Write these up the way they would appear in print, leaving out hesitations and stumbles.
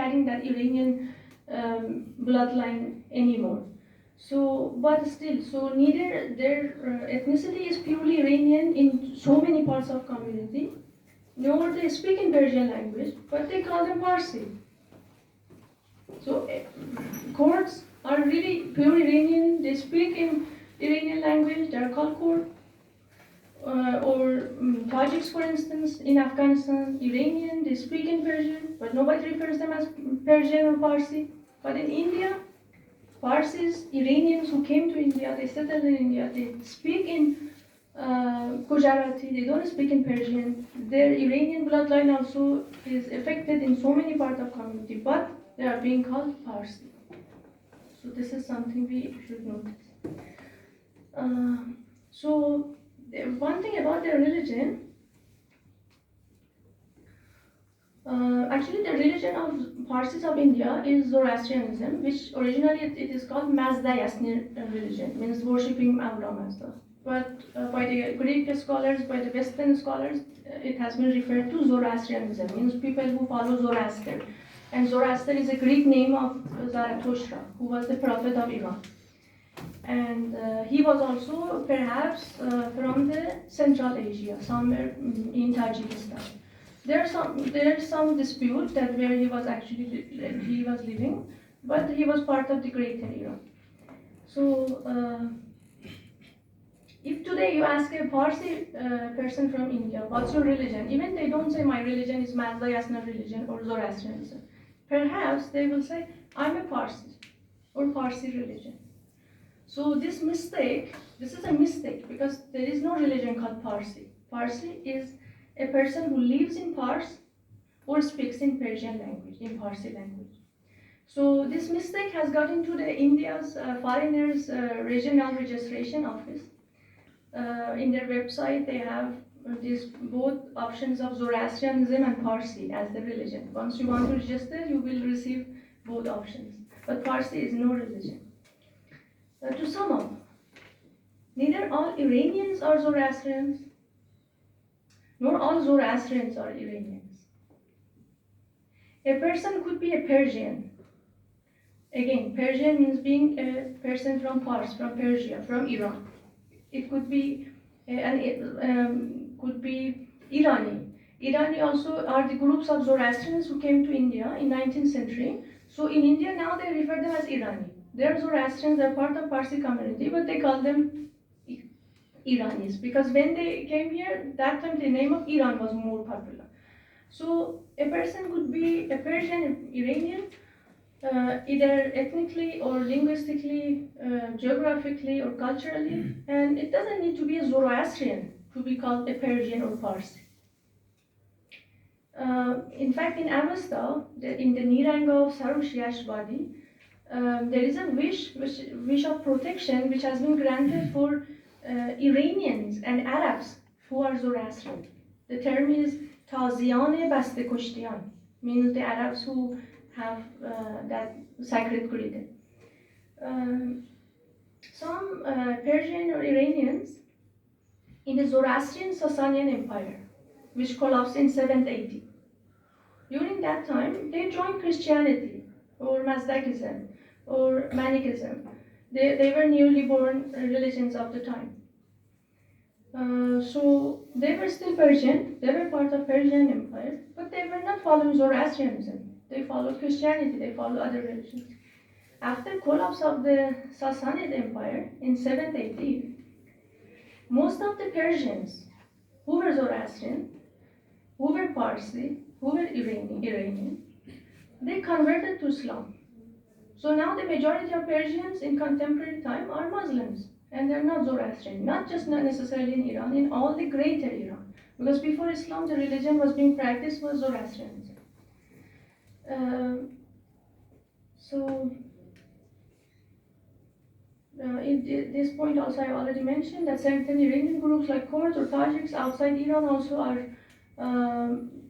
carrying that Iranian bloodline anymore. So, but still, so neither their ethnicity is purely Iranian in so many parts of community, nor they speak in Persian language, but they call them Parsi. So Kurds are really pure Iranian. They speak in Iranian language. They are called Kurd. Or Tajiks, for instance, in Afghanistan, Iranian. They speak in Persian, but nobody refers them as Persian or Parsi. But in India, Parsis, Iranians who came to India, they settled in India. They speak in Gujarati. They don't speak in Persian. Their Iranian bloodline also is affected in so many parts of community, but they are being called Parsi. So this is something we should notice. So one thing about their religion, actually the religion of Parsis of India is Zoroastrianism, which originally it is called Mazda-Yasni religion, means worshipping Allah Mazda. But by the Greek scholars, by the Western scholars, it has been referred to Zoroastrianism, means people who follow Zoroaster. And Zoroaster is a Greek name of Zarathustra, who was the prophet of Iran. And he was also perhaps from the Central Asia, somewhere in Tajikistan. There's some dispute that where he was living, but he was part of the Greater Iran. So if today you ask a Parsi person from India, what's your religion? Even they don't say my religion is Mazda-Yasna religion or Zoroastrianism. Perhaps they will say, I'm a Parsi or Parsi religion. So this is a mistake because there is no religion called Parsi. Parsi is a person who lives in Pars or speaks in Persian language, in Parsi language. So this mistake has got into the India's foreigners regional registration office. In their website, they have these both options of Zoroastrianism and Parsi as the religion. Once you want to register, you will receive both options. But Parsi is no religion. To sum up, neither all Iranians are Zoroastrians, nor all Zoroastrians are Iranians. A person could be a Persian. Again, Persian means being a person from Pars, from Persia, from Iran. It could be could be Irani. Irani also are the groups of Zoroastrians who came to India in 19th century. So in India now they refer them as Irani. They're Zoroastrians, they're part of Parsi community, but they call them Iranis because when they came here, that time the name of Iran was more popular. So a person could be a Persian, Iranian, either ethnically or linguistically, geographically or culturally, and it doesn't need to be a Zoroastrian to be called a Persian or Parsi. In fact, in Avesta, in the Niranga of Sarushiash Wadi, there is a wish of protection which has been granted for Iranians and Arabs who are Zoroastrian. The term is Taziane Baste Kushtian, means the Arabs who have that sacred greeting. Some Persian or Iranians in the Zoroastrian Sasanian Empire, which collapsed in 780. During that time, they joined Christianity or Mazdakism or Manikism. They were newly born religions of the time. So they were still Persian, they were part of Persian Empire, but they were not following Zoroastrianism. They followed Christianity, they followed other religions. After collapse of the Sassanid Empire in 780, most of the Persians who were Zoroastrian, who were Parsi, who were Iranian, they converted to Islam. So now the majority of Persians in contemporary time are Muslims, and they're not Zoroastrian, not necessarily in Iran, in all the greater Iran. Because before Islam, the religion was being practiced was Zoroastrianism. In this point also I already mentioned that certain Iranian groups like Kurds or Tajiks outside Iran also are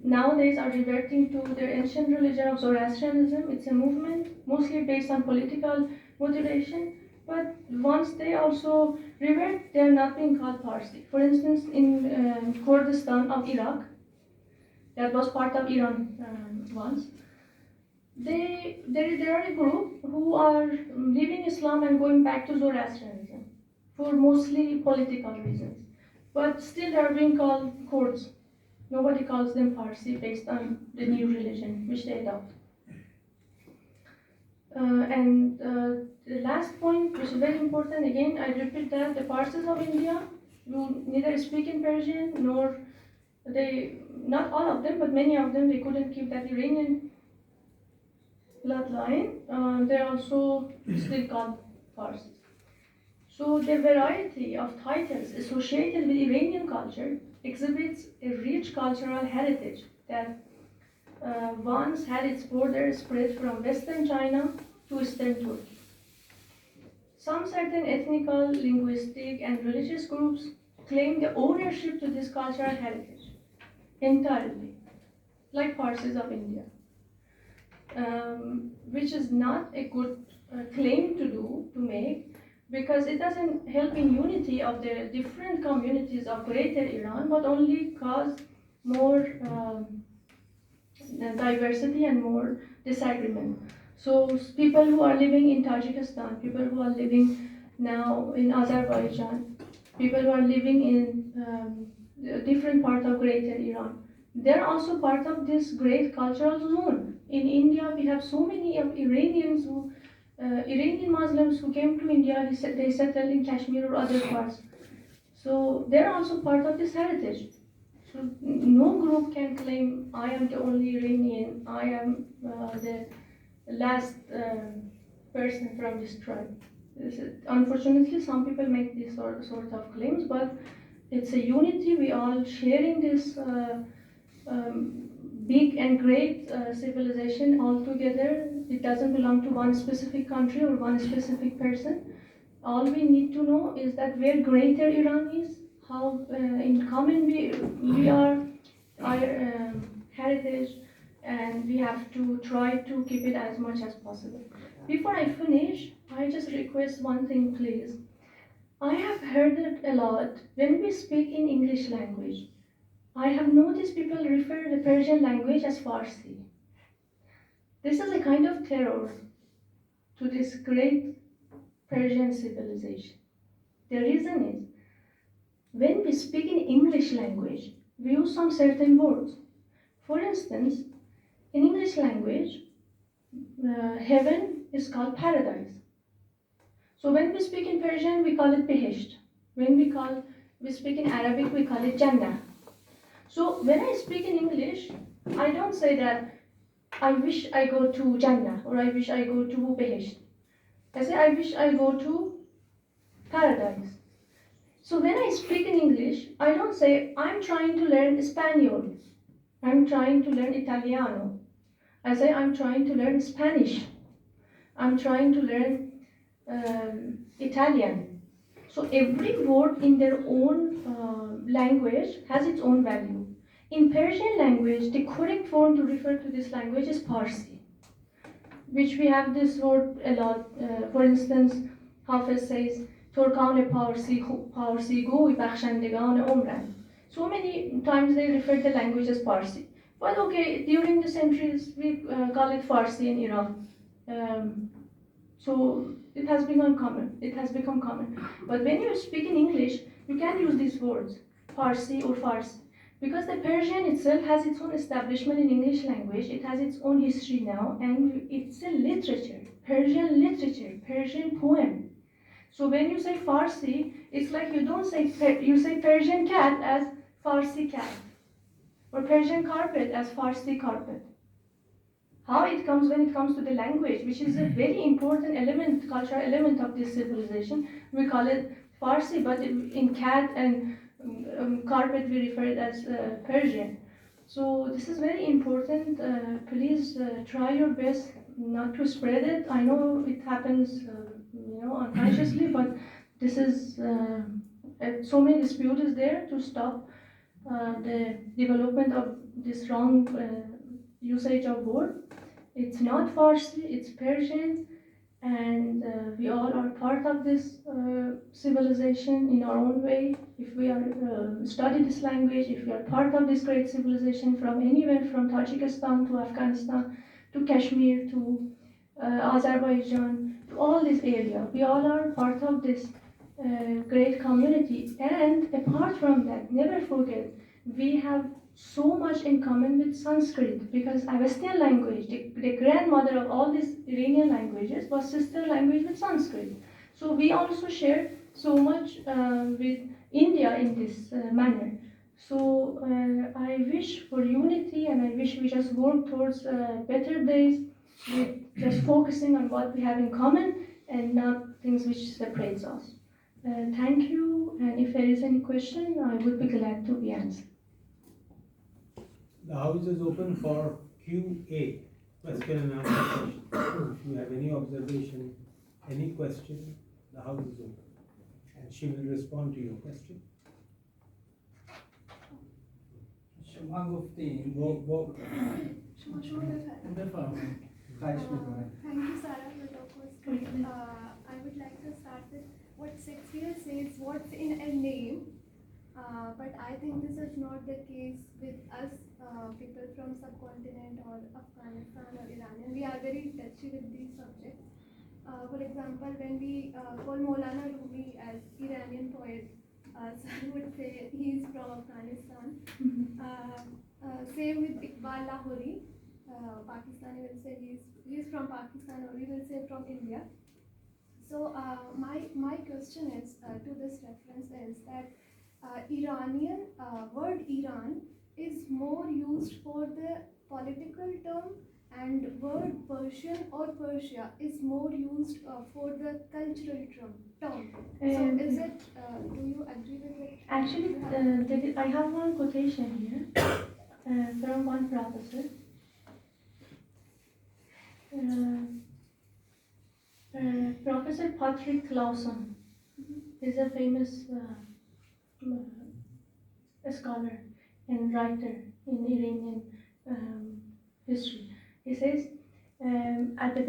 nowadays are reverting to their ancient religion of Zoroastrianism. It's a movement mostly based on political motivation, but once they also revert, they're not being called Parsi. For instance, in Kurdistan of Iraq, that was part of Iran once, there are a group who are leaving Islam and going back to Zoroastrianism for mostly political reasons. But still they are being called Kurds. Nobody calls them Farsi based on the new religion which they adopt. The last point, which is very important, again, I repeat that the Parsis of India who neither speak in Persian nor not all of them, but many of them, they couldn't keep that Iranian bloodline. They're also still called Parsis. So the variety of titles associated with Iranian culture exhibits a rich cultural heritage that once had its borders spread from western China to eastern Turkey. Some certain ethnical, linguistic, and religious groups claim the ownership to this cultural heritage entirely, like Parsis of India, which is not a good claim to make, because it doesn't help in unity of the different communities of Greater Iran, but only cause more diversity and more disagreement. So people who are living in Tajikistan, people who are living now in Azerbaijan, people who are living in different parts of Greater Iran, they're also part of this great cultural zone. In India, we have so many Iranians who, Iranian Muslims who came to India, they settled in Kashmir or other parts. So they're also part of this heritage. So no group can claim I am the only Iranian, I am the last person from this tribe. Unfortunately, some people make these sort of claims, but it's a unity. We all sharing this big and great civilization all together. It doesn't belong to one specific country or one specific person. All we need to know is that where Greater Iran is, how in common we are, our heritage, and we have to try to keep it as much as possible. Before I finish, I just request one thing, please. I have heard it a lot when we speak in English language. I have noticed people refer the Persian language as Farsi. This is a kind of terror to this great Persian civilization. The reason is, when we speak in English language, we use some certain words. For instance, in English language, heaven is called paradise. So when we speak in Persian, we call it Behesht. When we speak in Arabic, we call it Jannah. So when I speak in English, I don't say that I wish I go to Jannah or I wish I go to Behesht. I say I wish I go to paradise. So when I speak in English, I don't say I'm trying to learn Espanol. I'm trying to learn Italiano. I say I'm trying to learn Spanish. I'm trying to learn Italian. So every word in their own language has its own value. In Persian language, the correct form to refer to this language is Parsi, which we have this word a lot. For instance, Hafiz says, Turkan Parsi goy bakhshandegan umran. So many times they refer the language as Parsi. But okay, during the centuries, we call it Farsi in Iran. So it has become common. But when you speak in English, you can use these words, Parsi or Farsi. Because the Persian itself has its own establishment in English language, it has its own history now, and it's a literature, Persian poem. So when you say Farsi, it's like you say Persian cat as Farsi cat, or Persian carpet as Farsi carpet. How it comes when it comes to the language, which is a very important element, cultural element of this civilization, we call it Farsi, but in cat and carpet we refer it as Persian. So this is very important. Please try your best not to spread it. I know it happens, unconsciously, but this is so many dispute is there to stop the development of this wrong usage of word. It's not Farsi, it's Persian, and we all are part of this civilization in our own way. If we are study this language, if we are part of this great civilization from anywhere, from Tajikistan to Afghanistan to Kashmir, to Azerbaijan, to all this area. We all are part of this great community. And apart from that, never forget, we have so much in common with Sanskrit because Avestian language, the grandmother of all these Iranian languages, was sister language with Sanskrit. So we also share so much with India in this manner. So I wish for unity, and I wish we just work towards better days with just focusing on what we have in common and not things which separates us. Thank you, and if there is any question, I would be glad to be answered. The house is open for QA, question and answer session. If you have any observation, any question, the house is open. And she will respond to your question. شما گفتین شما بفرمایید خواهش میکنم Thank you, Sarah, for the question. I would like to start with what Shakespeare says, what's in a name. But I think this is not the case with us, people from subcontinent or Afghanistan or Iranian. We are very touchy with these subjects. For example, when we call Maulana Rumi as Iranian poet, some would say he is from Afghanistan. Same with Iqbal Lahori. Pakistani will say he is from Pakistan, or we will say from India. So my question is to this reference is that Iranian word Iran is more used for the political term, and word Persian or Persia is more used for the cultural term. So is it? Do you agree with it? Actually, I have one quotation here from one professor. Professor Patrick Clausen is a famous scholar and writer in Iranian history. He says, at the